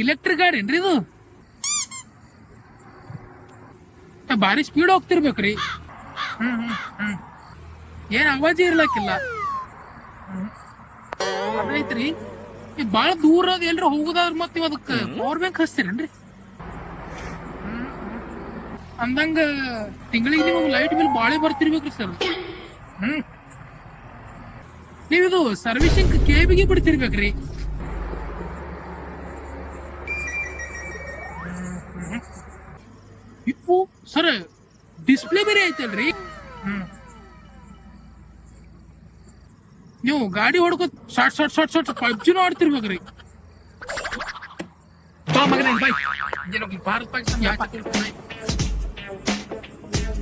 Electric ಗಾಡಿ ಏನ್ರಿ ಇದು? ಭಾರಿ ಸ್ಪೀಡ್ ಹೋಗ್ತಿರ್ಬೇಕ್ರಿ. ಏನ್ ಅವಾಜಿ ಇರ್ಲಕ್ಕಿಲ್ಲ. ಐತ್ರಿ ಈ ಬಾಳ ದೂರ ಅದ ಎಲ್ರ ಹೋಗುದಾದ್ರ ಮತ್ ನೀವ್ ಅದಕ್ಕೆ ಪವರ್ ಬ್ಯಾಂಕ್ ಹಚ್ತೀರೇನ್ರಿ? ಅಂದಂಗ ತಿಂಗಳಿಗೆ ನೀವು ಲೈಟ್ ಬಿಲ್ ಬಾಳೆ ಬರ್ತಿರ್ಬೇಕ್ರಿ ಸರ್. ನೀವಿದು ಸರ್ವಿಸಿಂಗ್ ಕೇಬಿಗೆ ಬಿಡ್ತಿರ್ಬೇಕ್ರಿ. ಇಪ್ಪು ಸರ್ ಡಿಸ್ಪ್ಲೇ ಬೇರೆ ಐತಲ್ರಿ. ನೀವು ಗಾಡಿ ಹೊಡ್ಕೊ ಶಾರ್ಟ್ ಶಾರ್ಟ್ ಶಾರ್ಟ್ ಶಾರ್ಟ್ ಪಬ್ಜಿನೂ ಆಡ್ತಿರ್ಬೇಕ್ರಿ. ಬಾ ಮಗನೇ ಬಾಯ್ ಭಾರತ್ ಪಾಕಿಸ್ತಾನ